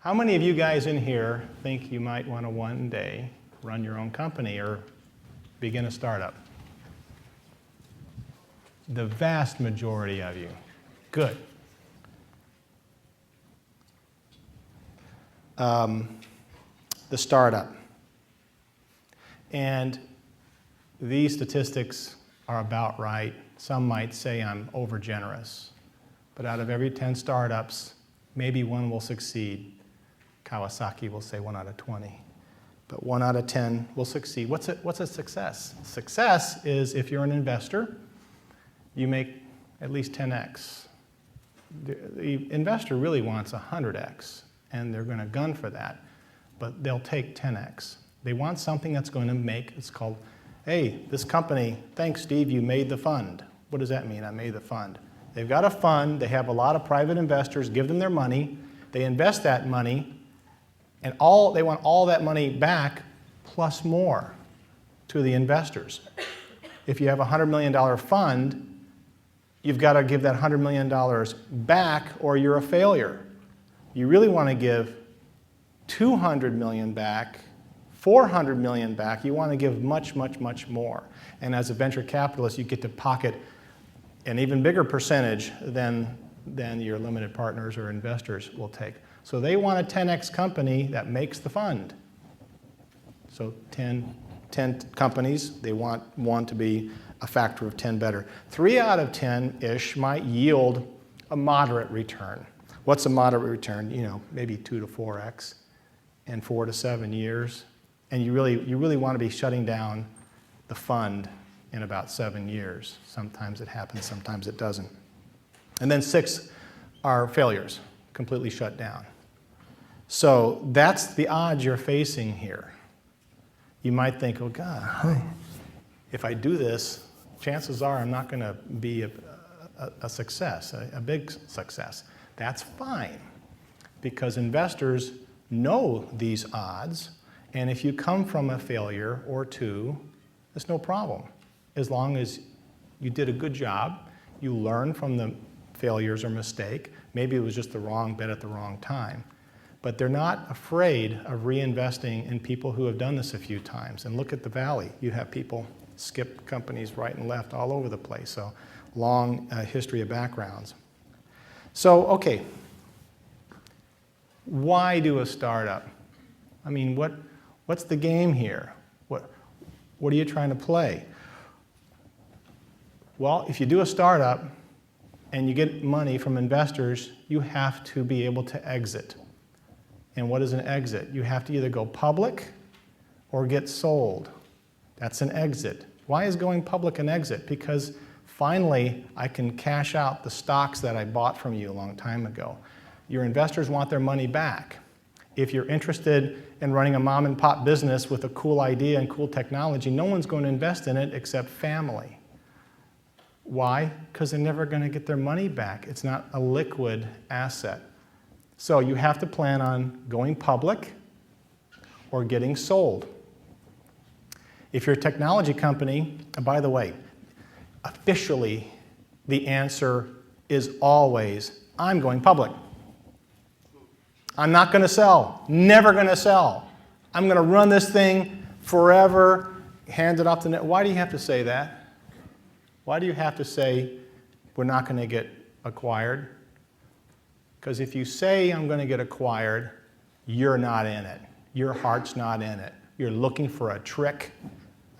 How many of you guys in here think you might want to one day run your own company or begin a startup? The vast majority of you. Good. The startup. And these statistics are about right. Some might say I'm overgenerous. But out of every 10 startups, maybe one will succeed. Kawasaki will say 1 out of 20. But 1 out of 10 will succeed. What's a success? Success is if you're an investor, you make at least 10x. The investor really wants 100x, and they're going to gun for that. But they'll take 10x. They want something that's going to make, it's called, hey, this company, thanks, Steve, you made the fund. What does that mean, I made the fund? They've got a fund, they have a lot of private investors, give them their money, they invest that money, and they want all that money back plus more to the investors. If you have a $100 million fund, you've got to give that $100 million back or you're a failure. You really want to give $200 million back, $400 million back. You want to give much, much, much more. And as a venture capitalist, you get to pocket an even bigger percentage than your limited partners or investors will take. So they want a 10x company that makes the fund. So 10 companies, they want one to be a factor of 10 better. 3 out of 10-ish might yield a moderate return. What's a moderate return? You know, maybe 2 to 4x in 4 to 7 years. And you really want to be shutting down the fund in about 7 years. Sometimes it happens, sometimes it doesn't. And then 6 are failures, completely shut down. So that's the odds you're facing here. You might think, oh God, if I do this, chances are I'm not going to be a success, a big success. That's fine, because investors know these odds, and if you come from a failure or two, it's no problem. As long as you did a good job, you learn from the failures or mistake. Maybe it was just the wrong bet at the wrong time. But they're not afraid of reinvesting in people who have done this a few times. And look at the Valley. You have people skip companies right and left all over the place. So long history of backgrounds. So, okay, why do a startup? I mean, what's the game here? What are you trying to play? Well, if you do a startup and you get money from investors, you have to be able to exit. And what is an exit? You have to either go public or get sold. That's an exit. Why is going public an exit? Because finally, I can cash out the stocks that I bought from you a long time ago. Your investors want their money back. If you're interested in running a mom and pop business with a cool idea and cool technology, no one's going to invest in it except family. Why? Because they're never going to get their money back. It's not a liquid asset. So you have to plan on going public or getting sold. If you're a technology company, and by the way, officially the answer is always, I'm going public. I'm not going to sell, never going to sell. I'm going to run this thing forever, hand it off to net. Why do you have to say that? Why do you have to say we're not going to get acquired? Because if you say I'm going to get acquired, you're not in it. Your heart's not in it. You're looking for a trick,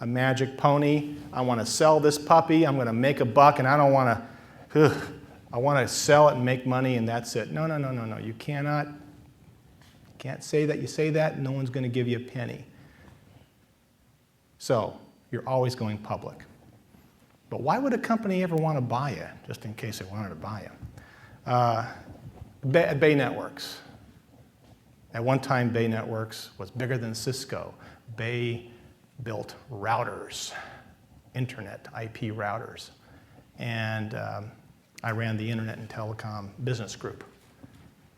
a magic pony. I want to sell this puppy. I'm going to make a buck, and I don't want to, I want to sell it and make money, and that's it. No, no, no, no, no. You can't say that. You say that, no one's going to give you a penny. So you're always going public. But why would a company ever want to buy you, just in case they wanted to buy you? Bay Networks. At one time, Bay Networks was bigger than Cisco. Bay built routers, internet, IP routers. And I ran the Internet and Telecom Business Group.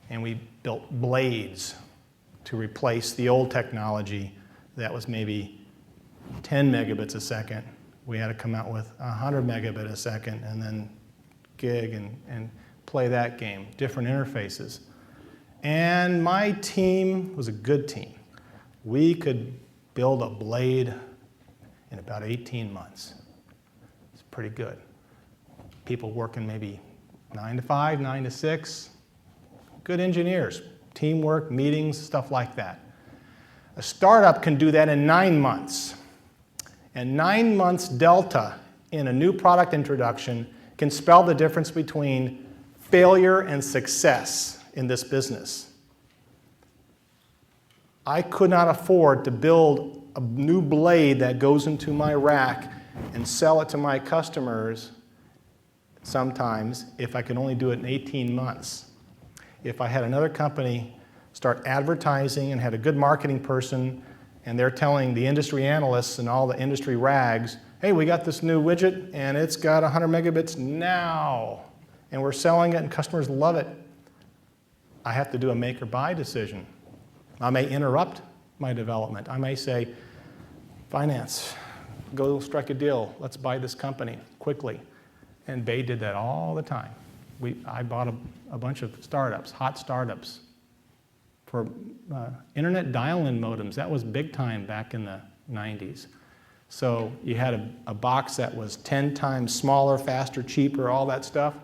And we built blades to replace the old technology that was maybe 10 megabits a second. We had to come out with 100 megabit a second and then gig and play that game, different interfaces. And my team was a good team. We could build a blade in about 18 months. It's pretty good. People working maybe 9 to 5, 9 to 6. Good engineers, teamwork, meetings, stuff like that. A startup can do that in 9 months. And 9 months delta in a new product introduction can spell the difference between failure and success in this business. I could not afford to build a new blade that goes into my rack and sell it to my customers sometimes if I could only do it in 18 months. If I had another company start advertising and had a good marketing person and they're telling the industry analysts and all the industry rags, hey, we got this new widget and it's got 100 megabits now and we're selling it and customers love it, I have to do a make or buy decision. I may interrupt my development. I may say, finance, go strike a deal. Let's buy this company quickly. And Bay did that all the time. I bought a bunch of startups, hot startups, for internet dial-in modems. That was big time back in the 90s. So you had a box that was 10 times smaller, faster, cheaper, all that stuff,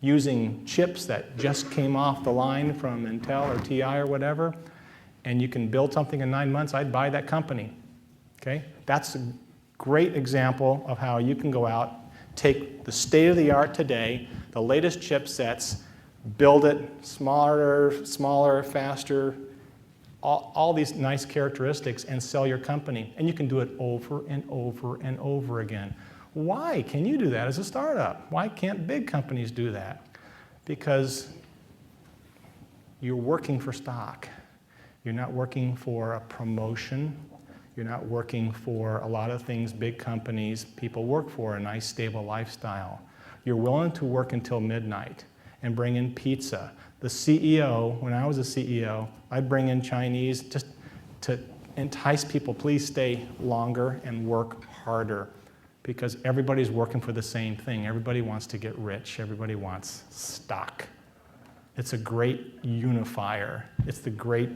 using chips that just came off the line from Intel or TI or whatever, and you can build something in 9 months, I'd buy that company. Okay? That's a great example of how you can go out, take the state of the art today, the latest chipsets, build it smaller, faster, all these nice characteristics, and sell your company. And you can do it over and over and over again. Why can you do that as a startup? Why can't big companies do that? Because you're working for stock. You're not working for a promotion. You're not working for a lot of things big companies, people work for, a nice stable lifestyle. You're willing to work until midnight and bring in pizza. The CEO, when I was a CEO, I'd bring in Chinese just to entice people, please stay longer and work harder, because everybody's working for the same thing. Everybody wants to get rich. Everybody wants stock. It's a great unifier. It's the great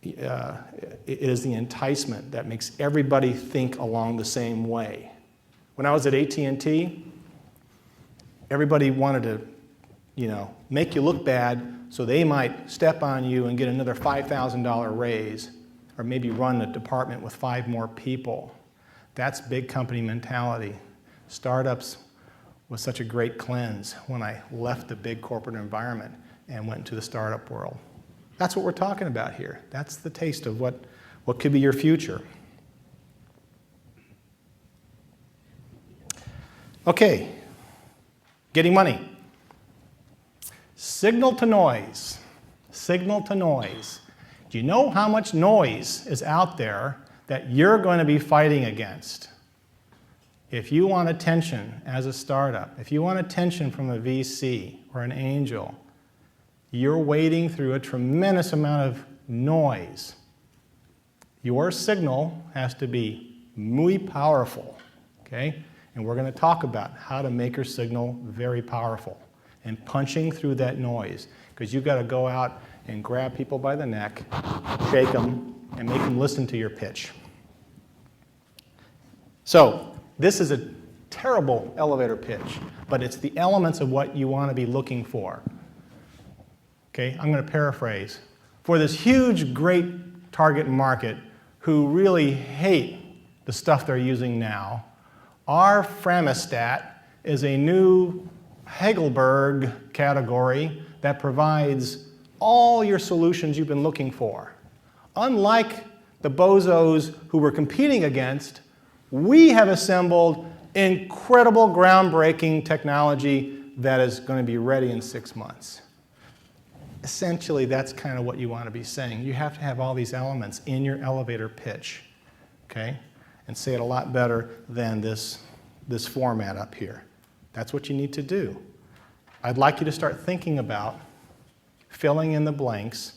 it is the enticement that makes everybody think along the same way. When I was at AT&T, everybody wanted to, make you look bad so they might step on you and get another $5,000 raise, or maybe run a department with 5 more people. That's big company mentality. Startups was such a great cleanse when I left the big corporate environment and went into the startup world. That's what we're talking about here. That's the taste of what could be your future. Okay, getting money. Signal to noise. Signal to noise. Do you know how much noise is out there that you're going to be fighting against? If you want attention as a startup, if you want attention from a VC or an angel, you're wading through a tremendous amount of noise. Your signal has to be muy powerful, okay? And we're going to talk about how to make your signal very powerful and punching through that noise, because you've got to go out and grab people by the neck, shake them, and make them listen to your pitch. So this is a terrible elevator pitch, but it's the elements of what you want to be looking for. Okay, I'm going to paraphrase. For this huge, great target market who really hate the stuff they're using now, our Framistat is a new Hegelberg category that provides all your solutions you've been looking for. Unlike the bozos who we're competing against, we have assembled incredible, groundbreaking technology that is going to be ready in 6 months. Essentially, that's kind of what you want to be saying. You have to have all these elements in your elevator pitch, okay? And say it a lot better than this format up here. That's what you need to do. I'd like you to start thinking about filling in the blanks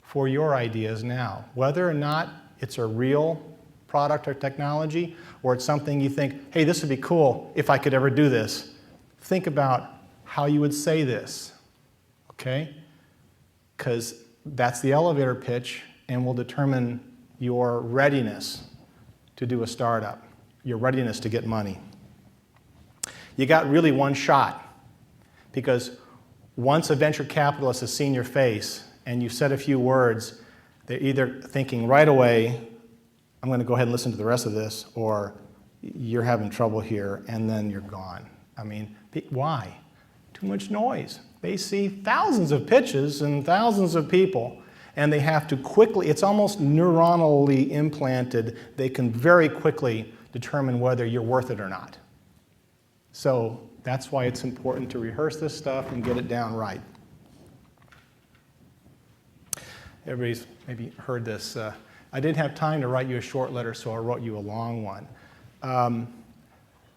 for your ideas now, whether or not it's a real product or technology, or it's something you think, hey, this would be cool if I could ever do this. Think about how you would say this, okay? because that's the elevator pitch and will determine your readiness to do a startup, your readiness to get money. You got really one shot, because once a venture capitalist has seen your face and you've said a few words, they're either thinking right away, I'm going to go ahead and listen to the rest of this, or you're having trouble here, and then you're gone. I mean, why? Too much noise. They see thousands of pitches and thousands of people, and they have to quickly, it's almost neuronally implanted, they can very quickly determine whether you're worth it or not. So that's why it's important to rehearse this stuff and get it down right. Everybody's maybe heard this. I didn't have time to write you a short letter, so I wrote you a long one.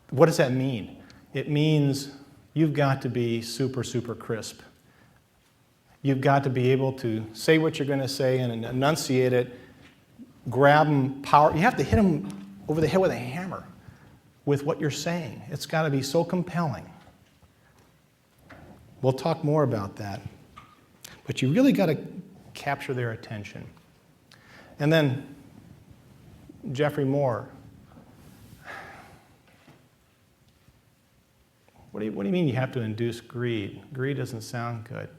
What does that mean? It means you've got to be super, super crisp. You've got to be able to say what you're going to say and enunciate it, grab them, power. You have to hit them over the head with a hammer with what you're saying. It's got to be so compelling. We'll talk more about that. But you really got to capture their attention. And then Jeffrey Moore. What do you mean you have to induce greed? Greed doesn't sound good.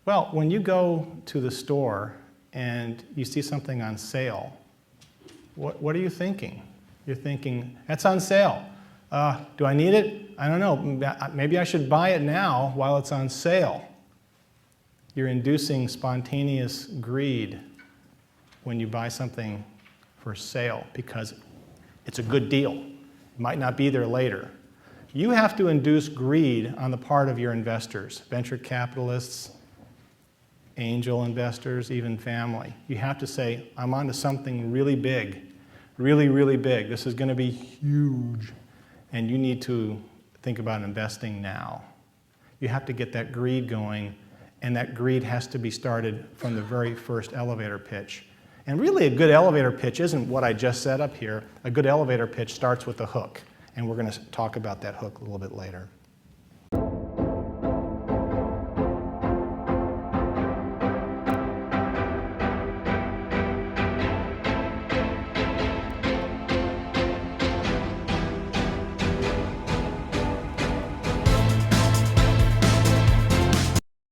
Well, when you go to the store and you see something on sale, what are you thinking? You're thinking, that's on sale. Do I need it? I don't know. Maybe I should buy it now while it's on sale. You're inducing spontaneous greed when you buy something for sale because it's a good deal. It might not be there later. You have to induce greed on the part of your investors, venture capitalists, angel investors, even family. You have to say, I'm onto something really big, really, really big. This is going to be huge, and you need to think about investing now. You have to get that greed going, and that greed has to be started from the very first elevator pitch. And really, a good elevator pitch isn't what I just set up here. A good elevator pitch starts with a hook, and we're going to talk about that hook a little bit later.